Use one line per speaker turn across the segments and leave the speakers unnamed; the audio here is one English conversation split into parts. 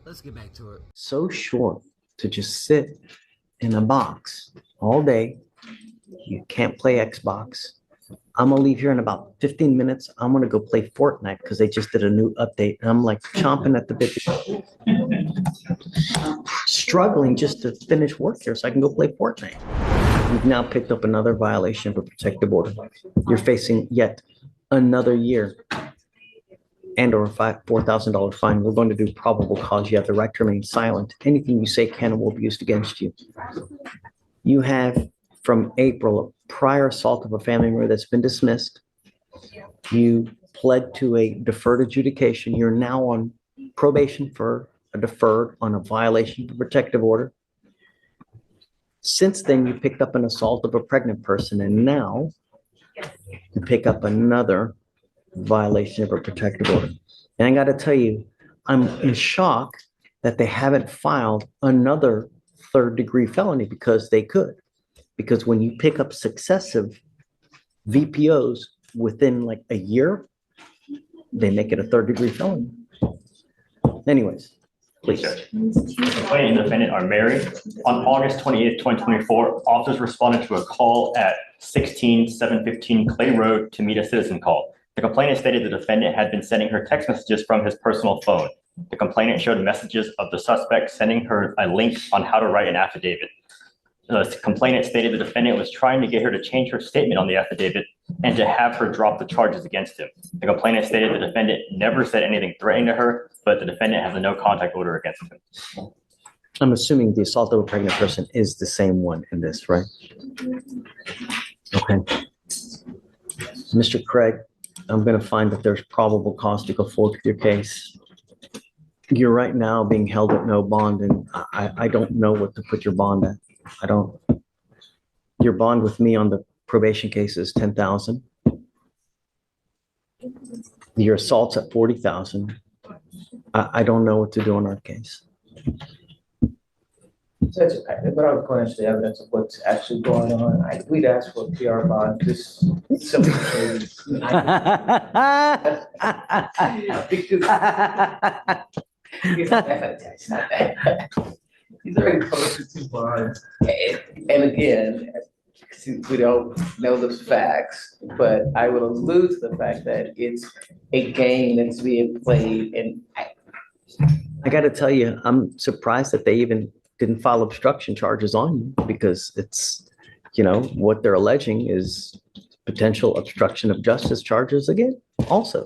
Let's get back to it.
So short to just sit in a box all day. You can't play Xbox. I'm gonna leave here in about 15 minutes. I'm gonna go play Fortnite because they just did a new update. And I'm like chomping at the bit, struggling just to finish work here so I can go play Fortnite. You've now picked up another violation of a protective order. You're facing yet another year and or a $4,000 fine. We're going to do probable cause. You have the right to remain silent. Anything you say can and will be used against you. You have from April a prior assault of a family member that's been dismissed. You pled to a deferred adjudication. You're now on probation for a deferred on a violation of a protective order. Since then, you picked up an assault of a pregnant person, and now you pick up another violation of a protective order. And I got to tell you, I'm in shock that they haven't filed another third-degree felony because they could. Because when you pick up successive VPOs within like a year, they make it a third-degree felony. Anyways, please.
The complainant and defendant are married. On August 28th, 2024, officers responded to a call at 16715 Clay Road to meet a citizen call. The complainant stated the defendant had been sending her text messages from his personal phone. The complainant showed messages of the suspect sending her a link on how to write an affidavit. The complainant stated the defendant was trying to get her to change her statement on the affidavit and to have her drop the charges against him. The complainant stated the defendant never said anything threatening to her, but the defendant has a no contact order against him.
I'm assuming the assault of a pregnant person is the same one in this, right? Okay. Mr. Craig, I'm going to find that there's probable cause to go forward with your case. You're right now being held at no bond, and I don't know what to put your bond at. I don't. Your bond with me on the probation case is $10,000. Your assault's at $40,000. I don't know what to do on our case.
Judge, without going into the evidence of what's actually going on, we'd ask for a PR bond, just simply it's not that. He's already posted two bonds, and again, we don't know the facts, but I will allude to the fact that it's a game that's being played, and
I got to tell you, I'm surprised that they even didn't file obstruction charges on you, because it's, what they're alleging is potential obstruction of justice charges again. Also,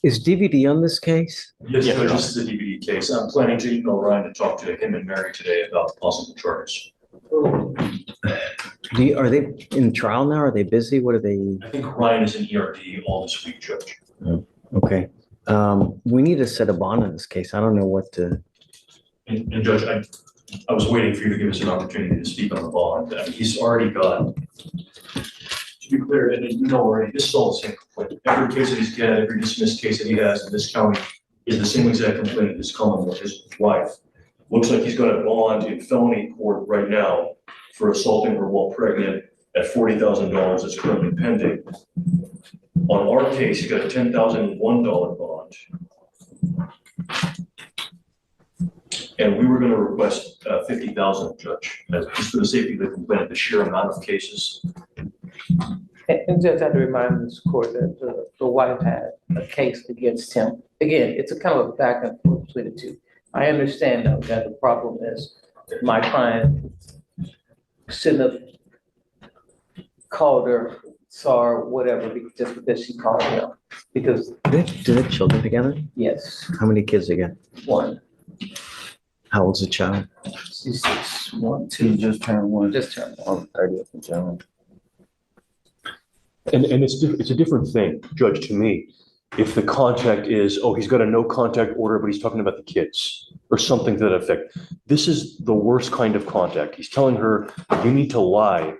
is DVD on this case?
Yes, Judge, this is a DVD case. I'm planning to email Ryan to talk to him and Mary today about possible charges.
Are they in trial now? Are they busy? What are they?
I think Ryan is in ERD all this week, Judge.
Oh, okay. We need to set a bond in this case. I don't know what to.
And Judge, I was waiting for you to give us an opportunity to speak on the bond. I mean, he's already got, to be clear, and you know already, this is all the same complaint. Every case that he's got, every dismissed case that he has in this county is the same exact complaint that's coming with his wife. Looks like he's got a bond in felony court right now for assaulting her while pregnant at $40,000 that's currently pending. On our case, he got a $10,001 bond. And we were going to request 50,000, Judge, just for the safety of the complainant, the sheer amount of cases.
And Judge, I had to remind this court that the wife had a case against him. Again, it's a kind of a back and forth between the two. I understand though that the problem is my client shouldn't have called her, saw her, whatever, just because she called him. Because
Do they have children together?
yes,
How many kids they got?
one,
How old's the child?
she's 1, 2,
Just turned one.
just turned one.
On 30th of June.
And it's a different thing, Judge, to me. If the contact is, oh, he's got a no contact order, but he's talking about the kids or something to that effect. This is the worst kind of contact. He's telling her, you need to lie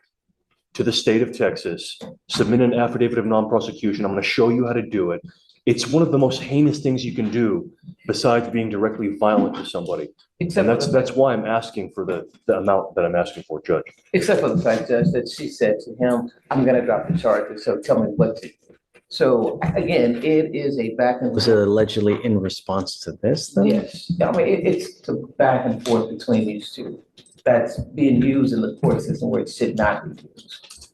to the state of Texas, submit an affidavit of non-prosecution. I'm going to show you how to do it. It's one of the most heinous things you can do besides being directly violent to somebody.
Except
And
for
that's why I'm asking for the amount that I'm asking for, Judge.
Except for the fact, Judge, that she said to him, I'm gonna drop the charges, so tell me what to. So again, it is a back and
Was it
forth.
allegedly in response to this though?
Yes, I mean, it's the back and forth between these two that's being used in the court system where it should not be used.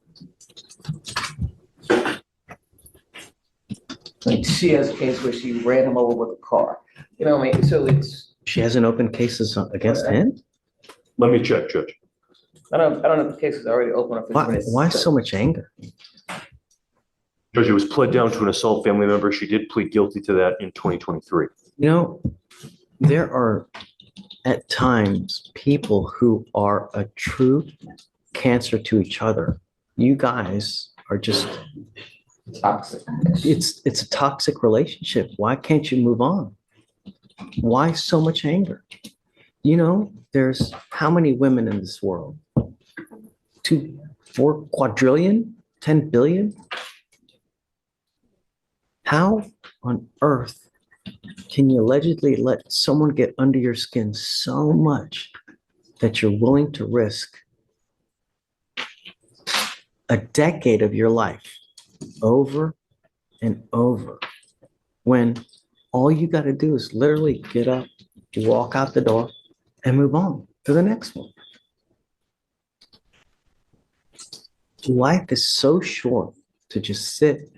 Like she has a case where she ran him over with a car, you know what I mean? So it's,
She hasn't opened cases against him?
Let me check, Judge.
I don't know if the case is already open.
Why so much anger?
Judge, it was pled down to an assault family member. She did plead guilty to that in 2023.
You know, there are at times people who are a true cancer to each other. You guys are just,
Toxic.
it's a toxic relationship. Why can't you move on? Why so much anger? You know, there's how many women in this world? 4 quadrillion, 10 billion? How on earth can you allegedly let someone get under your skin so much that you're willing to risk a decade of your life over and over when all you got to do is literally get up, walk out the door, and move on to the next one? Life is so short to just sit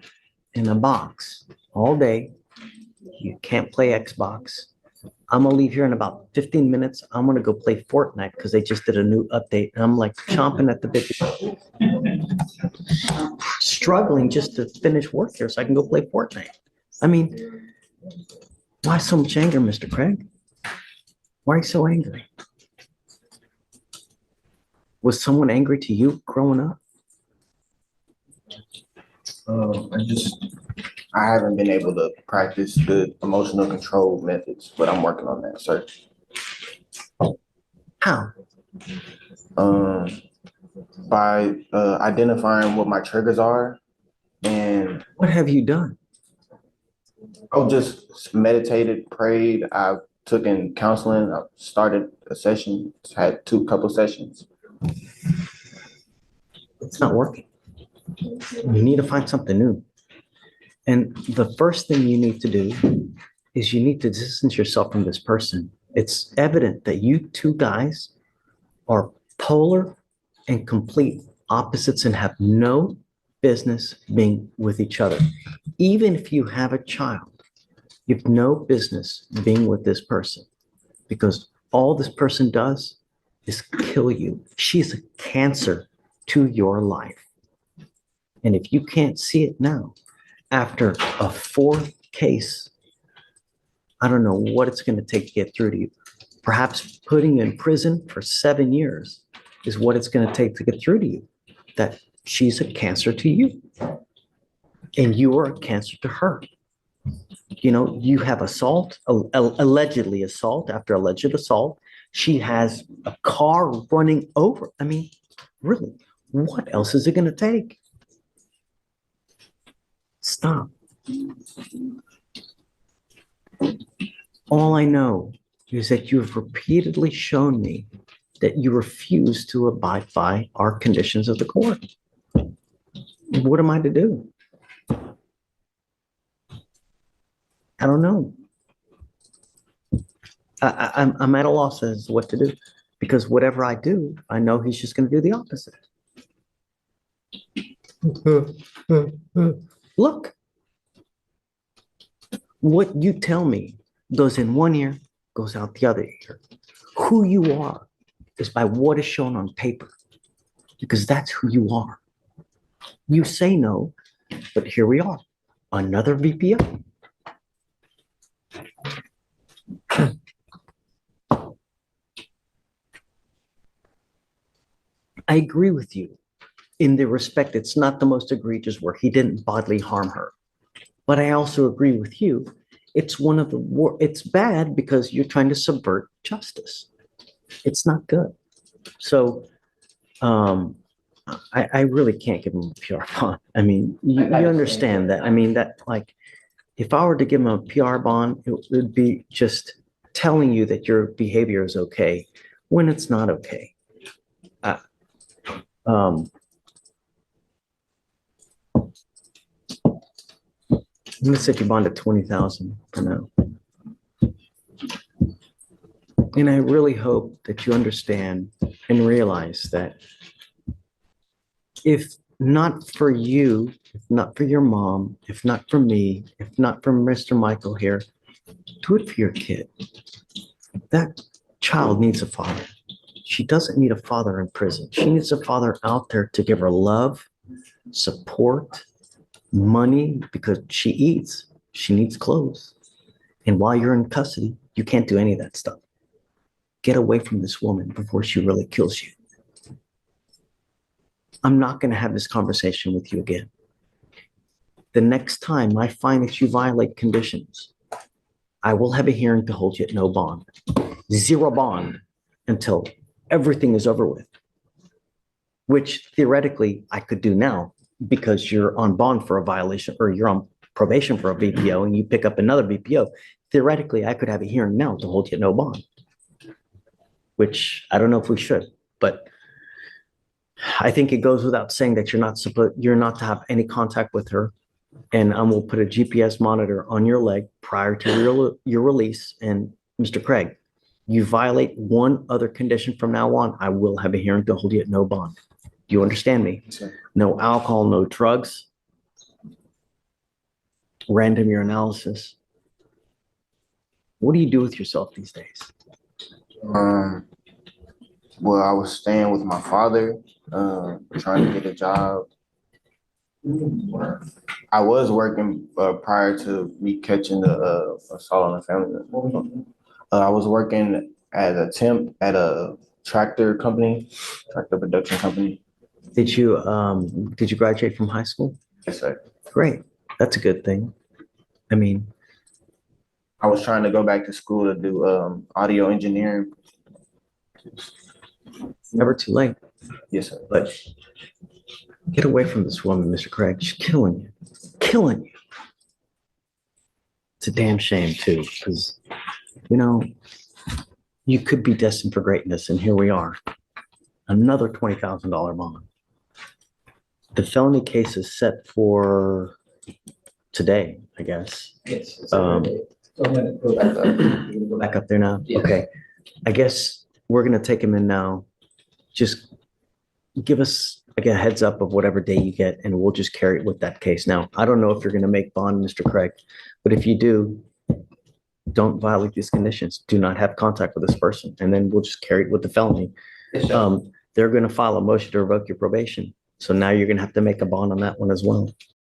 in a box all day. You can't play Xbox. I'm gonna leave here in about 15 minutes. I'm gonna go play Fortnite because they just did a new update. And I'm like chomping at the bit, struggling just to finish work here so I can go play Fortnite. I mean, why so much anger, Mr. Craig? Why are you so angry? Was someone angry to you growing up?
I haven't been able to practice the emotional control methods, but I'm working on that, sir.
How?
By identifying what my triggers are, and
What have you done?
just meditated, prayed. I took in counseling. I started a session, had couple sessions.
It's not working. You need to find something new. And the first thing you need to do is you need to distance yourself from this person. It's evident that you two guys are polar and complete opposites and have no business being with each other. Even if you have a child, you have no business being with this person because all this person does is kill you. She's a cancer to your life. And if you can't see it now, after a 4th case, I don't know what it's going to take to get through to you. Perhaps putting you in prison for 7 years is what it's going to take to get through to you. That she's a cancer to you. And you are a cancer to her. You know, you have assault, allegedly assault after alleged assault. She has a car running over. I mean, really, what else is it going to take? Stop. All I know is that you have repeatedly shown me that you refuse to abide by our conditions of the court. What am I to do? I don't know. I'm at a loss as to what to do because whatever I do, I know he's just going to do the opposite. Look, what you tell me goes in one ear, goes out the other ear. Who you are is by what is shown on paper, because that's who you are. You say no, but here we are, another VPO. I agree with you in the respect it's not the most egregious where he didn't bodily harm her. But I also agree with you. It's one of the it's bad because you're trying to subvert justice. It's not good. So I really can't give him a PR bond. I mean, you understand that. I mean, that like, if I were to give him a PR bond, it would be just telling you that your behavior is okay when it's not okay. I'm gonna set your bond at 20,000 for now. And I really hope that you understand and realize that if not for you, if not for your mom, if not for me, if not for Mr. Michael here, do it for your kid. That child needs a father. She doesn't need a father in prison. She needs a father out there to give her love, support, money, because she eats. She needs clothes. And while you're in custody, you can't do any of that stuff. Get away from this woman before she really kills you. I'm not going to have this conversation with you again. The next time I find that you violate conditions, I will have a hearing to hold you at no bond. Zero bond until everything is over with, which theoretically I could do now because you're on bond for a violation or you're on probation for a VPO and you pick up another VPO. Theoretically, I could have a hearing now to hold you at no bond, which I don't know if we should, but I think it goes without saying that you're not to have any contact with her. And I will put a GPS monitor on your leg prior to your release. And Mr. Craig, you violate one other condition from now on, I will have a hearing to hold you at no bond. Do you understand me?
Yes, sir.
No alcohol, no drugs, random urinalysis. What do you do with yourself these days?
Well, I was staying with my father, trying to get a job. I was working prior to me catching the assault on the family. I was working as a temp at a tractor production company.
Did you graduate from high school?
Yes, sir.
Great. That's a good thing. I mean,
I was trying to go back to school to do audio engineering.
never too late.
Yes, sir.
But get away from this woman, Mr. Craig. She's killing you. Killing you. It's a damn shame, too, because, you could be destined for greatness, and here we are. Another $20,000 bond. The felony case is set for today, I guess.
Yes.
Back up there now?
Yes.
Okay. I guess we're going to take him in now. Just give us like a heads up of whatever day you get, and we'll just carry it with that case. Now, I don't know if you're going to make bond, Mr. Craig, but if you do, don't violate these conditions. Do not have contact with this person, and then we'll just carry it with the felony.
Yes, sir.
They're going to file a motion to revoke your probation. So now you're going to have to make a bond on that one as well.